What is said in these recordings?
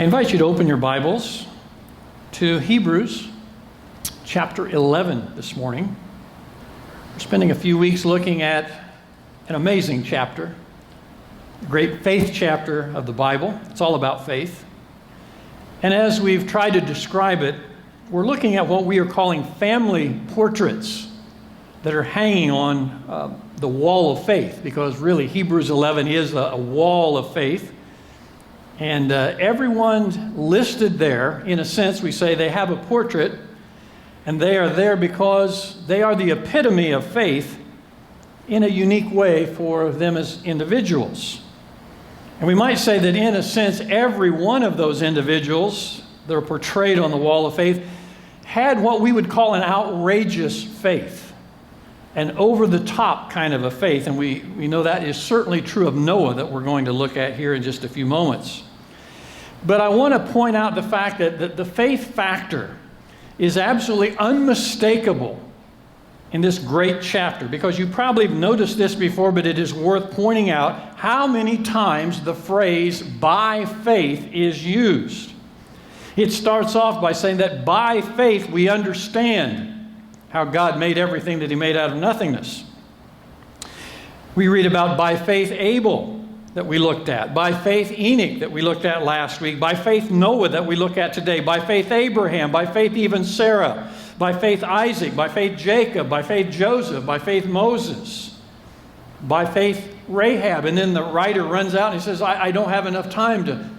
I invite you to open your Bibles to Hebrews chapter 11 this morning. We're spending a few weeks looking at an amazing chapter, a great faith chapter of the Bible. It's all about faith. And as we've tried to describe it, we're looking at what we are calling family portraits that are hanging on the wall of faith, because really Hebrews 11 is a wall of faith. And everyone listed there, in a sense, we say they have a portrait, and they are there because they are the epitome of faith in a unique way for them as individuals. And we might say that in a sense, every one of those individuals that are portrayed on the wall of faith had what we would call an outrageous faith, an over-the-top kind of a faith. And we know that is certainly true of Noah, that we're going to look at here in just a few moments. But I want to point out the fact that the faith factor is absolutely unmistakable in this great chapter, because you probably have noticed this before, but it is worth pointing out how many times the phrase "by faith" is used. It starts off by saying that by faith we understand how God made everything that He made out of nothingness. We read about by faith Abel, that we looked at, by faith Enoch, that we looked at last week, by faith Noah, that we look at today, by faith Abraham, by faith even Sarah, by faith Isaac, by faith Jacob, by faith Joseph, by faith Moses, by faith Rahab. And then the writer runs out and he says, I don't have enough time to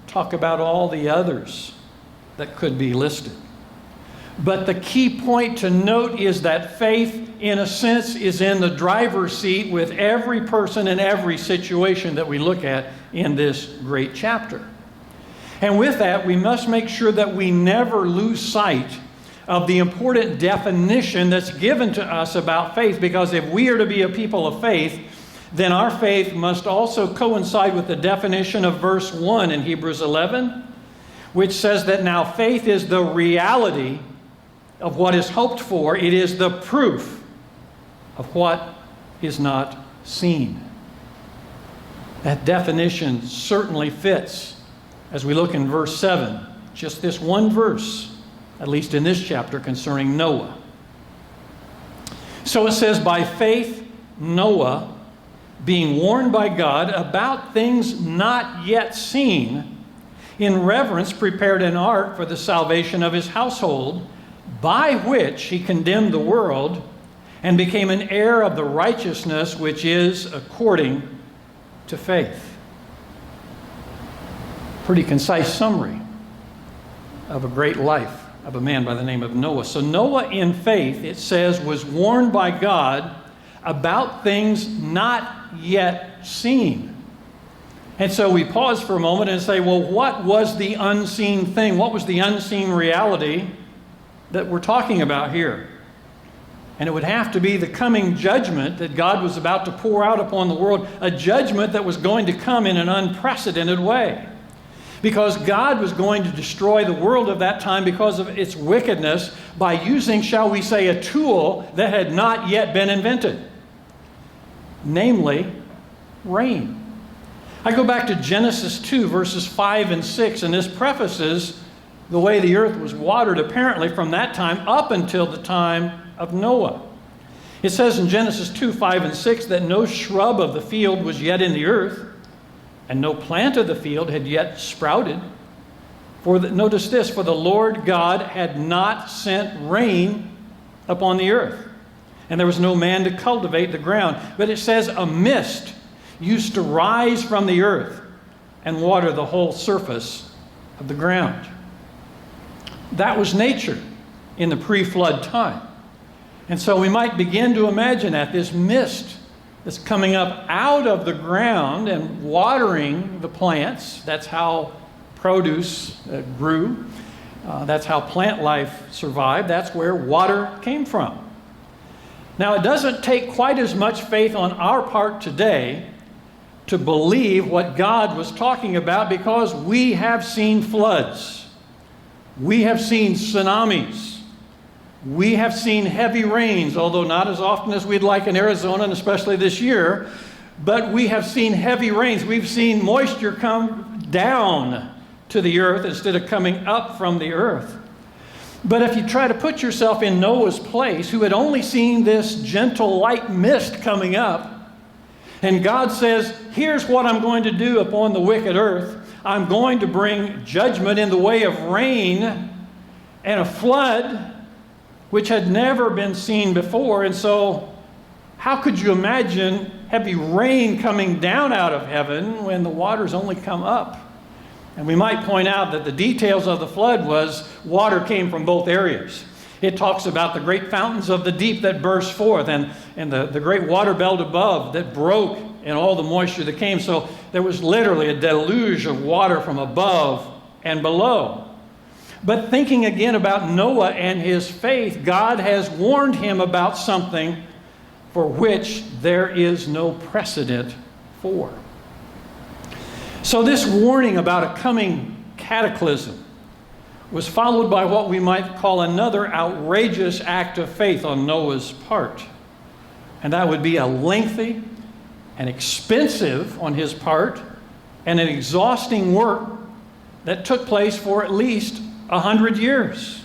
talk about all the others that could be listed. But the key point to note is that faith, in a sense, is in the driver's seat with every person in every situation that we look at in this great chapter. And with that, we must make sure that we never lose sight of the important definition that's given to us about faith, because if we are to be a people of faith, then our faith must also coincide with the definition of verse 1 in Hebrews 11, which says that now faith is the reality of what is hoped for. It is the proof of what is not seen. That definition certainly fits as we look in verse 7, just this one verse, at least in this chapter, concerning Noah. So it says, by faith Noah, being warned by God about things not yet seen, in reverence prepared an ark for the salvation of his household, by which he condemned the world and became an heir of the righteousness which is according to faith. Pretty concise summary of a great life of a man by the name of Noah. So Noah, in faith, it says, was warned by God about things not yet seen. And so we pause for a moment and say, well, what was the unseen thing? What was the unseen reality that we're talking about here? And it would have to be the coming judgment that God was about to pour out upon the world, a judgment that was going to come in an unprecedented way. Because God was going to destroy the world of that time because of its wickedness by using, shall we say, a tool that had not yet been invented. Namely, rain. I go back to Genesis 2, verses 5 and 6, and this prefaces the way the earth was watered apparently from that time up until the time of Noah. It says in Genesis 2, 5 and 6 that no shrub of the field was yet in the earth, and no plant of the field had yet sprouted. Notice this, for the Lord God had not sent rain upon the earth, and there was no man to cultivate the ground. But it says a mist used to rise from the earth and water the whole surface of the ground. That was nature in the pre-flood time. And so we might begin to imagine that this mist that's coming up out of the ground and watering the plants, that's how produce grew, that's how plant life survived, that's where water came from. Now, it doesn't take quite as much faith on our part today to believe what God was talking about, because we have seen floods. We have seen tsunamis. We have seen heavy rains, although not as often as we'd like in Arizona, and especially this year. But we have seen heavy rains. We've seen moisture come down to the earth instead of coming up from the earth. But if you try to put yourself in Noah's place, who had only seen this gentle light mist coming up, and God says, here's what I'm going to do upon the wicked earth. I'm going to bring judgment in the way of rain and a flood, which had never been seen before. And so, how could you imagine heavy rain coming down out of heaven when the waters only come up? And we might point out that the details of the flood was water came from both areas. It talks about the great fountains of the deep that burst forth and the great water belt above that broke and all the moisture that came. So there was literally a deluge of water from above and below. But thinking again about Noah and his faith, God has warned him about something for which there is no precedent for. So this warning about a coming cataclysm was followed by what we might call another outrageous act of faith on Noah's part. And that would be a lengthy and expensive on his part and an exhausting work that took place for at least 100 years.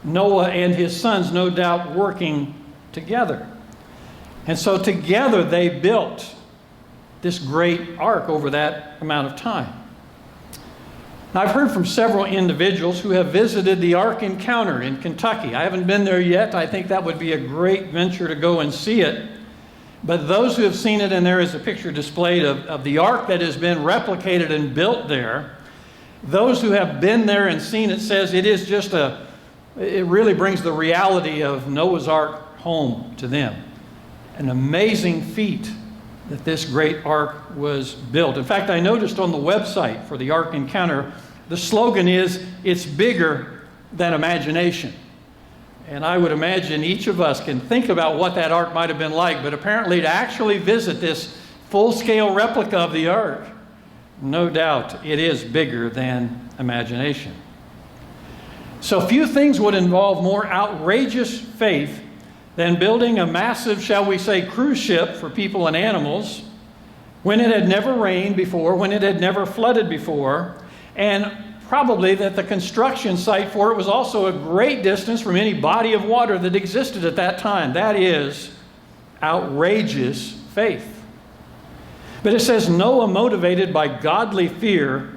Noah and his sons, no doubt, working together. And so together they built this great ark over that amount of time. Now, I've heard from several individuals who have visited the Ark Encounter in Kentucky. I haven't been there yet. I think that would be a great venture to go and see it. But those who have seen it, and there is a picture displayed of the ark that has been replicated and built there, those who have been there and seen it says it is just it really brings the reality of Noah's Ark home to them. An amazing feat that this great ark was built. In fact, I noticed on the website for the Ark Encounter, the slogan is, "It's bigger than imagination." And I would imagine each of us can think about what that ark might have been like, but apparently to actually visit this full-scale replica of the ark, no doubt it is bigger than imagination. So few things would involve more outrageous faith than building a massive, shall we say, cruise ship for people and animals when it had never rained before, when it had never flooded before, and probably that the construction site for it was also a great distance from any body of water that existed at that time. That is outrageous faith. But it says Noah, motivated by godly fear,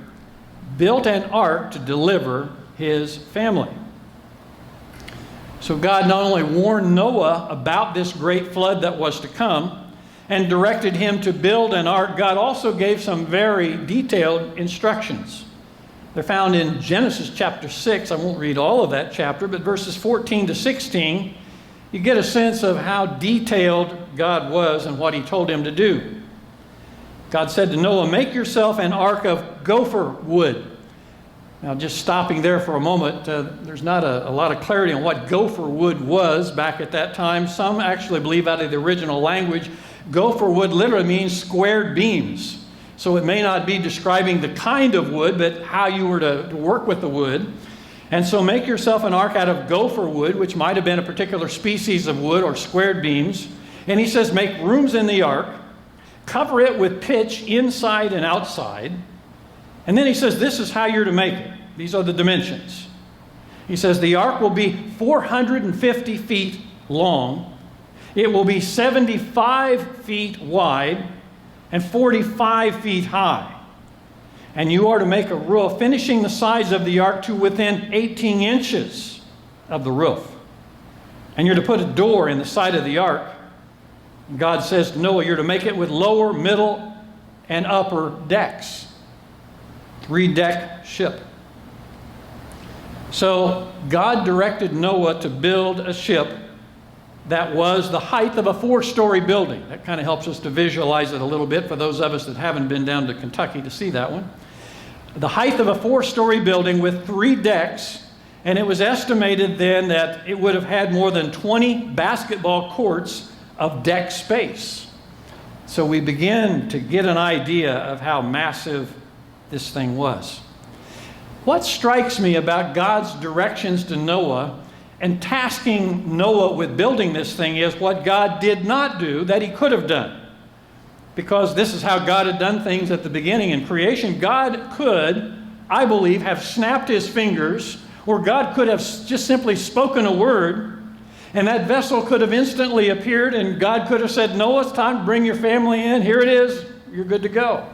built an ark to deliver his family. So God not only warned Noah about this great flood that was to come and directed him to build an ark, God also gave some very detailed instructions. They're found in Genesis chapter 6. I won't read all of that chapter, but verses 14 to 16, you get a sense of how detailed God was and what he told him to do. God said to Noah, "Make yourself an ark of gopher wood." Now, just stopping there for a moment, there's not a lot of clarity on what gopher wood was back at that time. Some actually believe out of the original language, gopher wood literally means squared beams. So it may not be describing the kind of wood, but how you were to work with the wood. And so make yourself an ark out of gopher wood, which might have been a particular species of wood or squared beams. And he says, make rooms in the ark, cover it with pitch inside and outside. And then he says, this is how you're to make it. These are the dimensions. He says, the ark will be 450 feet long. It will be 75 feet wide and 45 feet high. And you are to make a roof, finishing the sides of the ark to within 18 inches of the roof. And you're to put a door in the side of the ark. And God says to Noah, you're to make it with lower, middle, and upper decks. 3-deck ship. So God directed Noah to build a ship that was the height of a 4-story building. That kind of helps us to visualize it a little bit for those of us that haven't been down to Kentucky to see that one. The height of a 4-story building with 3 decks, and it was estimated then that it would have had more than 20 basketball courts of deck space. So we begin to get an idea of how massive this thing was. What strikes me about God's directions to Noah and tasking Noah with building this thing is what God did not do that he could have done. Because this is how God had done things at the beginning in creation. God could I believe, have snapped his fingers, or God could have just simply spoken a word, and that vessel could have instantly appeared, and God could have said, Noah, it's time to bring your family in. Here it is. You're good to go.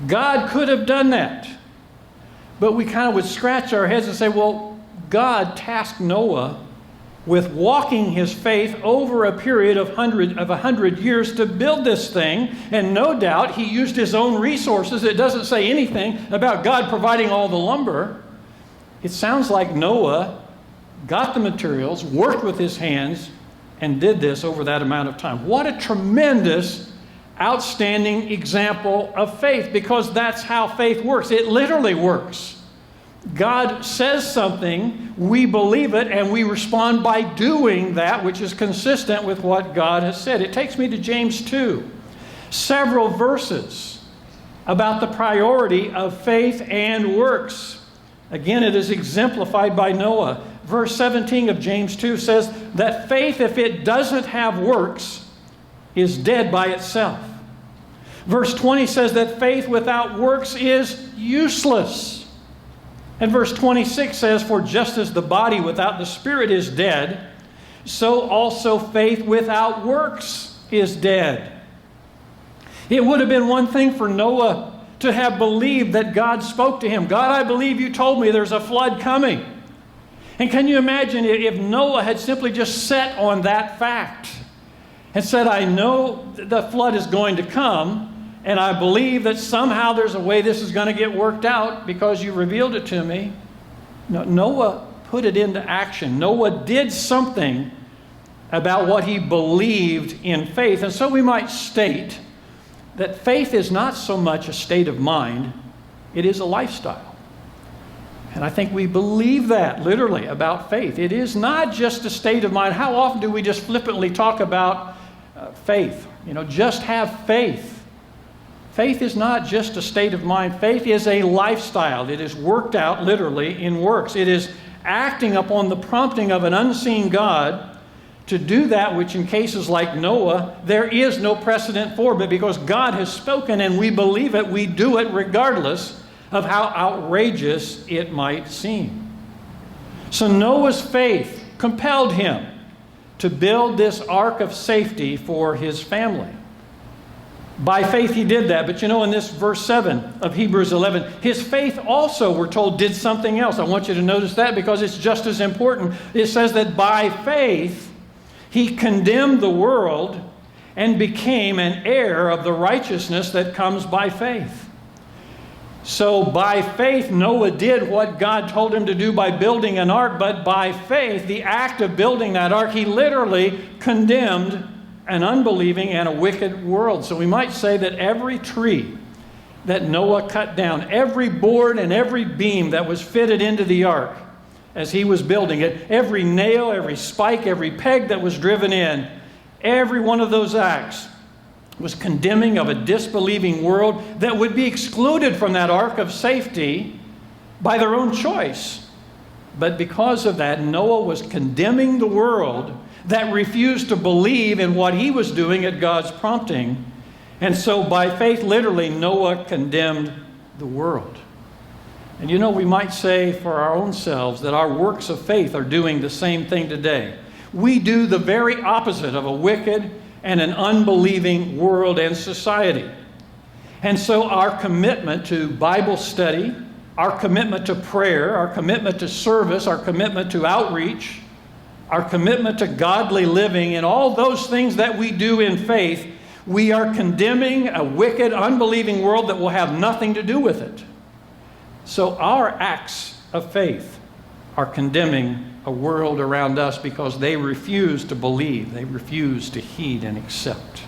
God could have done that. But we kind of would scratch our heads and say, well, God tasked Noah with walking his faith over a period of 100 years to build this thing. And no doubt he used his own resources. It doesn't say anything about God providing all the lumber. It sounds like Noah got the materials, worked with his hands, and did this over that amount of time. What a tremendous, outstanding example of faith, because that's how faith works. It literally works. God says something, we believe it, and we respond by doing that which is consistent with what God has said. It takes me to James 2. Several verses about the priority of faith and works. Again, it is exemplified by Noah. Verse 17 of James 2 says that faith, if it doesn't have works, is dead by itself. Verse 20 says that faith without works is useless. And verse 26 says, for just as the body without the spirit is dead, so also faith without works is dead. It would have been one thing for Noah to have believed that God spoke to him. God, I believe you told me there's a flood coming. And can you imagine if Noah had simply just set on that fact and said, I know the flood is going to come, and I believe that somehow there's a way this is going to get worked out because you revealed it to me. No, Noah put it into action. Noah did something about what he believed in faith. And so we might state that faith is not so much a state of mind, it is a lifestyle. And I think we believe that literally about faith. It is not just a state of mind. How often do we just flippantly talk about faith? Just have faith. Faith is not just a state of mind. Faith is a lifestyle. It is worked out literally in works. It is acting upon the prompting of an unseen God to do that which in cases like Noah, there is no precedent for. But because God has spoken and we believe it, we do it regardless of how outrageous it might seem. So Noah's faith compelled him to build this ark of safety for his family. By faith he did that. But in this verse 7 of Hebrews 11, his faith also, we're told, did something else. I want you to notice that because it's just as important. It says that by faith he condemned the world and became an heir of the righteousness that comes by faith. So by faith Noah did what God told him to do by building an ark, but by faith, the act of building that ark, he literally condemned an unbelieving and a wicked world. So we might say that every tree that Noah cut down, every board and every beam that was fitted into the ark as he was building it, every nail, every spike, every peg that was driven in, every one of those acts was condemning of a disbelieving world that would be excluded from that ark of safety by their own choice. But because of that, Noah was condemning the world that refused to believe in what he was doing at God's prompting. And so by faith, literally, Noah condemned the world. And we might say for our own selves that our works of faith are doing the same thing today. We do the very opposite of a wicked and an unbelieving world and society. And so our commitment to Bible study, our commitment to prayer, our commitment to service, our commitment to outreach, our commitment to godly living, and all those things that we do in faith, we are condemning a wicked, unbelieving world that will have nothing to do with it. So our acts of faith are condemning a world around us because they refuse to believe, they refuse to heed and accept.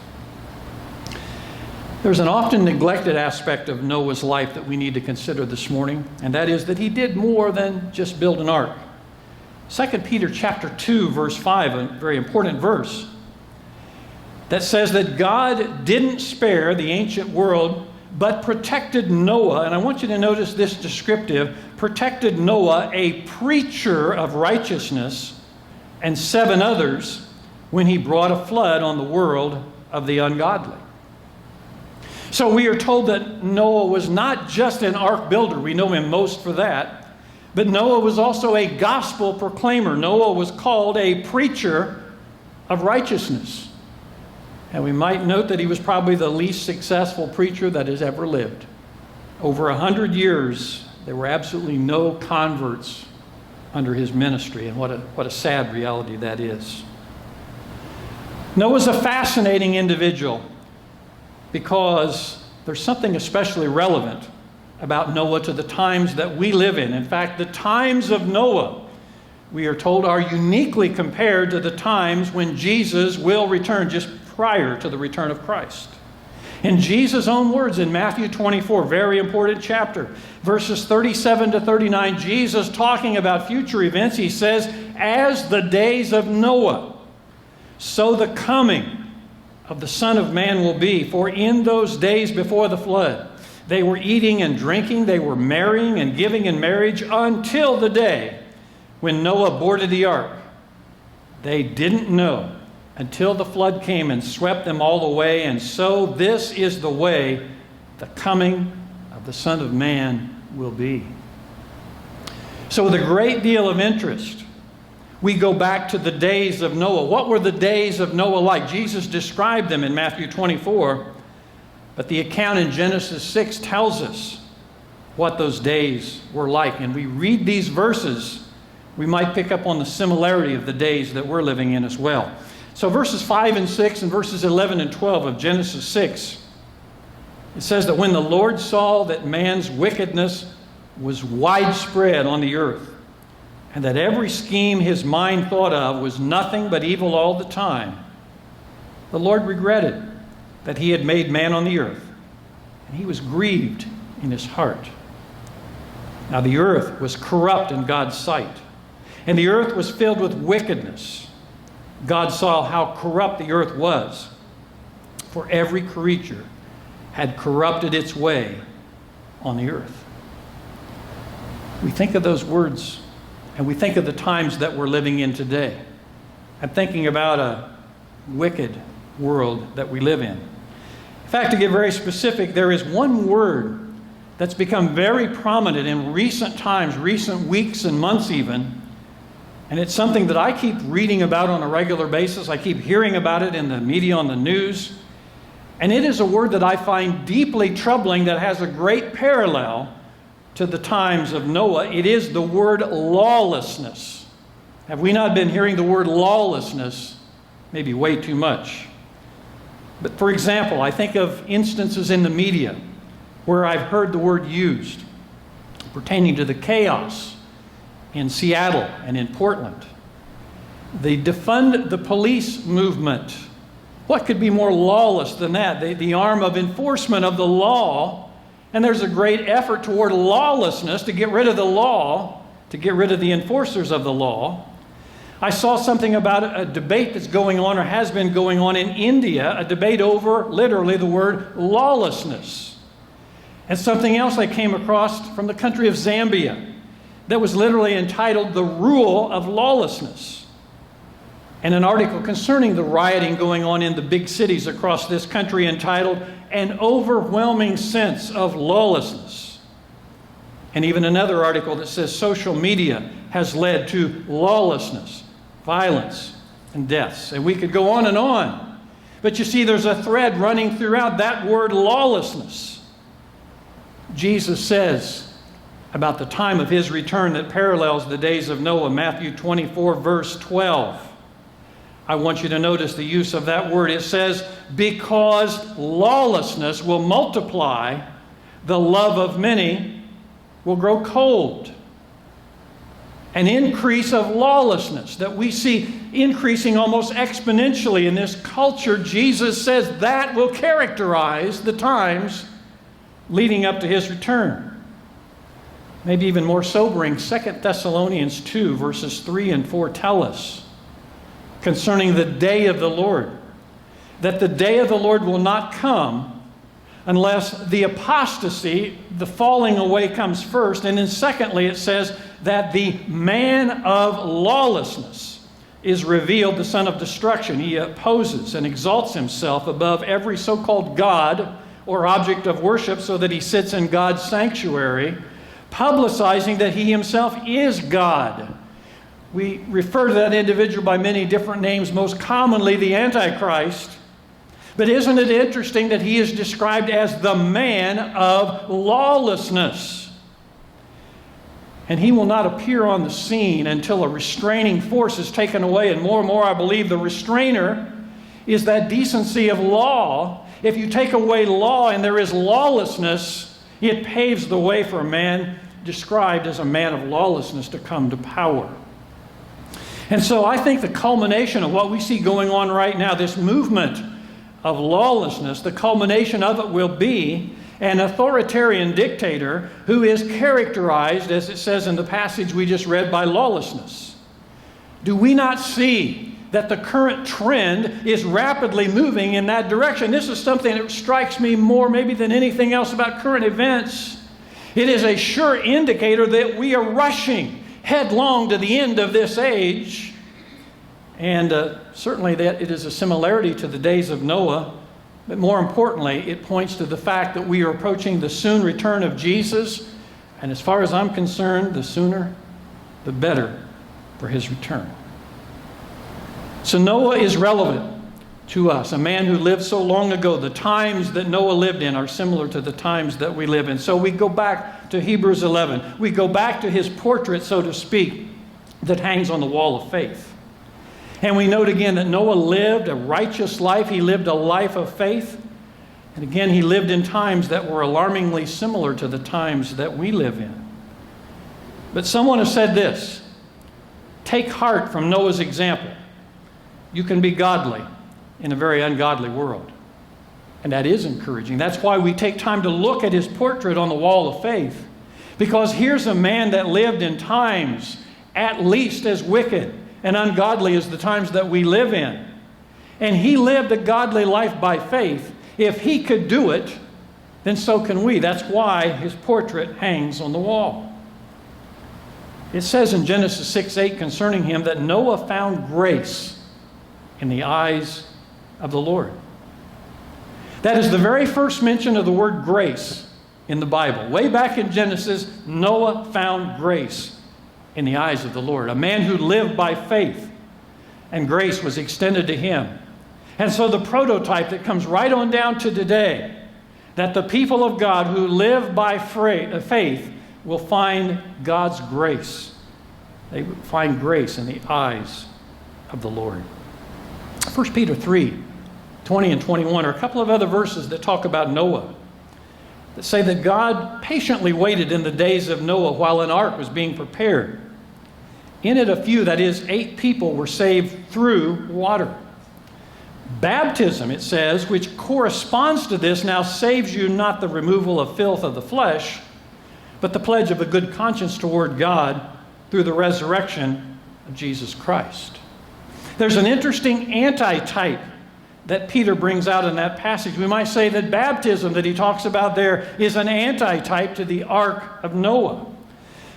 There's an often neglected aspect of Noah's life that we need to consider this morning, and that is that he did more than just build an ark. 2 Peter chapter 2, verse 5, a very important verse, that says that God didn't spare the ancient world, but protected Noah. And I want you to notice this descriptive: protected Noah, a preacher of righteousness, and 7 others when he brought a flood on the world of the ungodly. So we are told that Noah was not just an ark builder. We know him most for that. But Noah was also a gospel proclaimer. Noah was called a preacher of righteousness. And we might note that he was probably the least successful preacher that has ever lived. Over 100 years, there were absolutely no converts under his ministry. And what a sad reality that is. Noah's a fascinating individual because there's something especially relevant about Noah to the times that we live in. In fact, the times of Noah, we are told, are uniquely compared to the times when Jesus will return, just prior to the return of Christ. In Jesus' own words in Matthew 24, very important chapter, verses 37 to 39, Jesus talking about future events, he says, as the days of Noah, so the coming of the Son of Man will be. For in those days before the flood, they were eating and drinking, they were marrying and giving in marriage until the day when Noah boarded the ark. They didn't know until the flood came and swept them all away. And so this is the way the coming of the Son of Man will be. So with a great deal of interest, we go back to the days of Noah. What were the days of Noah like? Jesus described them in Matthew 24. But the account in Genesis 6 tells us what those days were like. And we read these verses, we might pick up on the similarity of the days that we're living in as well. So verses 5 and 6 and verses 11 and 12 of Genesis 6, it says that when the Lord saw that man's wickedness was widespread on the earth, and that every scheme his mind thought of was nothing but evil all the time, the Lord regretted that he had made man on the earth, and he was grieved in his heart. Now the earth was corrupt in God's sight, and the earth was filled with wickedness. God saw how corrupt the earth was, for every creature had corrupted its way on the earth. We think of those words, and we think of the times that we're living in today. I'm thinking about a wicked world that we live in. In fact, to get very specific, there is one word that's become very prominent in recent times, recent weeks and months even, and it's something that I keep reading about on a regular basis. I keep hearing about it in the media, on the news, and it is a word that I find deeply troubling that has a great parallel to the times of Noah. It is the word lawlessness. Have we not been hearing the word lawlessness maybe way too much? But for example, I think of instances in the media where I've heard the word used pertaining to the chaos in Seattle and in Portland. The defund the police movement. What could be more lawless than that? The arm of enforcement of the law. And there's a great effort toward lawlessness to get rid of the law, to get rid of the enforcers of the law. I saw something about a debate that's going on or has been going on in India, a debate over literally the word lawlessness. And something else I came across from the country of Zambia that was literally entitled The Rule of Lawlessness. And an article concerning the rioting going on in the big cities across this country entitled An Overwhelming Sense of Lawlessness. And even another article that says social media has led to lawlessness, violence, and deaths. And we could go on and on. But you see, there's a thread running throughout that word lawlessness. Jesus says about the time of his return that parallels the days of Noah, Matthew 24, verse 12. I want you to notice the use of that word. It says, because lawlessness will multiply, the love of many will grow cold. An increase of lawlessness that we see increasing almost exponentially in this culture, Jesus says that will characterize the times leading up to his return. Maybe even more sobering, 2 Thessalonians 2, verses 3 and 4 tell us concerning the day of the Lord, that the day of the Lord will not come unless the apostasy, the falling away, comes first. And then secondly, it says that the man of lawlessness is revealed, the son of destruction. He opposes and exalts himself above every so-called God or object of worship so that he sits in God's sanctuary, publicizing that he himself is God. We refer to that individual by many different names, most commonly the Antichrist. But isn't it interesting that he is described as the man of lawlessness? And he will not appear on the scene until a restraining force is taken away. And more, I believe the restrainer is that decency of law. If you take away law and there is lawlessness, it paves the way for a man described as a man of lawlessness to come to power. And so I think the culmination of what we see going on right now, this movement of lawlessness, the culmination of it will be an authoritarian dictator who is characterized, as it says in the passage we just read, by lawlessness. Do we not see that the current trend is rapidly moving in that direction? This is something that strikes me more maybe than anything else about current events. It is a sure indicator that we are rushing headlong to the end of this age. And certainly that it is a similarity to the days of Noah. But more importantly, it points to the fact that we are approaching the soon return of Jesus. And as far as I'm concerned, the sooner, the better for his return. So Noah is relevant to us, a man who lived so long ago. The times that Noah lived in are similar to the times that we live in. So we go back to Hebrews 11. We go back to his portrait, so to speak, that hangs on the wall of faith. And we note again that Noah lived a righteous life. He lived a life of faith. And again, he lived in times that were alarmingly similar to the times that we live in. But someone has said this: take heart from Noah's example. You can be godly in a very ungodly world. And that is encouraging. That's why we take time to look at his portrait on the wall of faith. Because here's a man that lived in times at least as wicked and ungodly as the times that we live in. And he lived a godly life by faith. If he could do it, then so can we. That's why his portrait hangs on the wall. It says in Genesis 6:8 concerning him that Noah found grace in the eyes of the Lord. That is the very first mention of the word grace in the Bible. Way back in Genesis, Noah found grace in the eyes of the Lord. A man who lived by faith, and grace was extended to him. And so the prototype that comes right on down to today, that the people of God who live by faith will find God's grace. They will find grace in the eyes of the Lord. 1 Peter 3:20 and 21 are a couple of other verses that talk about Noah, that say that God patiently waited in the days of Noah while an ark was being prepared. In it, a few, that is, 8 people, were saved through water. Baptism, it says, which corresponds to this, now saves you not the removal of filth of the flesh, but the pledge of a good conscience toward God through the resurrection of Jesus Christ. There's an interesting antitype that Peter brings out in that passage. We might say that baptism that he talks about there is an antitype to the ark of Noah.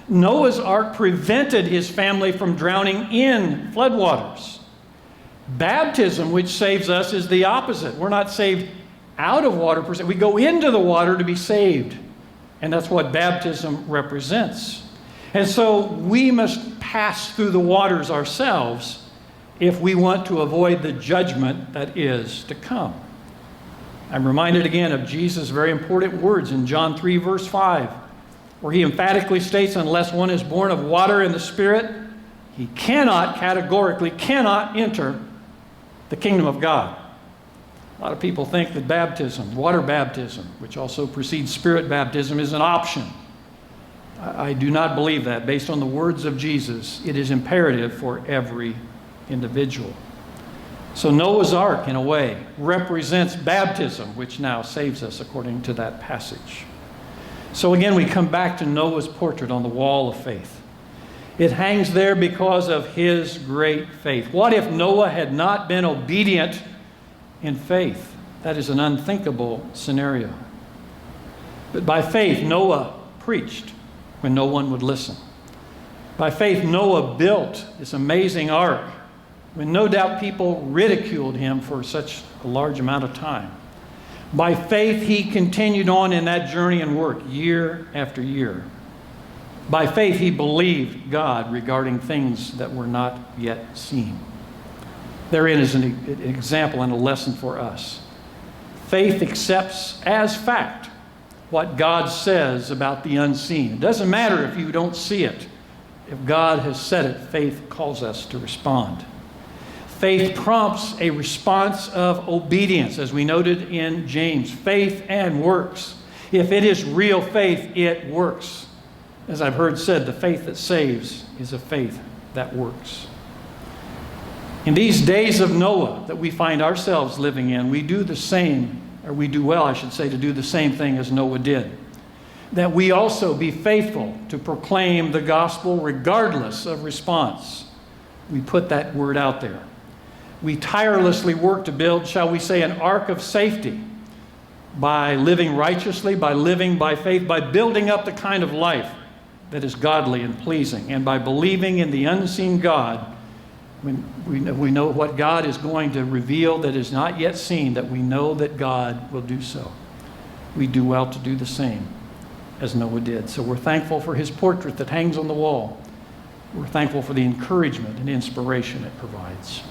Noah's ark prevented his family from drowning in floodwaters. Baptism, which saves us, is the opposite. We're not saved out of water per se. We go into the water to be saved. And that's what baptism represents. And so we must pass through the waters ourselves if we want to avoid the judgment that is to come. I'm reminded again of Jesus' very important words in John 3, verse 5, where he emphatically states, unless one is born of water and the Spirit, he categorically cannot enter the kingdom of God. A lot of people think that baptism, water baptism, which also precedes Spirit baptism, is an option. I do not believe that. Based on the words of Jesus, it is imperative for every individual. So Noah's Ark, in a way, represents baptism, which now saves us according to that passage. So again, we come back to Noah's portrait on the wall of faith. It hangs there because of his great faith. What if Noah had not been obedient in faith? That is an unthinkable scenario. But by faith, Noah preached when no one would listen. By faith, Noah built this amazing ark when no doubt people ridiculed him for such a large amount of time. By faith, he continued on in that journey and work year after year. By faith, he believed God regarding things that were not yet seen. Therein is an example and a lesson for us. Faith accepts as fact what God says about the unseen. It doesn't matter if you don't see it. If God has said it, faith calls us to respond. Faith prompts a response of obedience, as we noted in James. Faith and works. If it is real faith, it works. As I've heard said, the faith that saves is a faith that works. In these days of Noah that we find ourselves living in, we do the same, or we do well, I should say, to do the same thing as Noah did. That we also be faithful to proclaim the gospel regardless of response. We put that word out there. We tirelessly work to build, shall we say, an ark of safety by living righteously, by living by faith, by building up the kind of life that is godly and pleasing, and by believing in the unseen God. When we know what God is going to reveal that is not yet seen, that we know that God will do so. We do well to do the same as Noah did. So we're thankful for his portrait that hangs on the wall. We're thankful for the encouragement and inspiration it provides.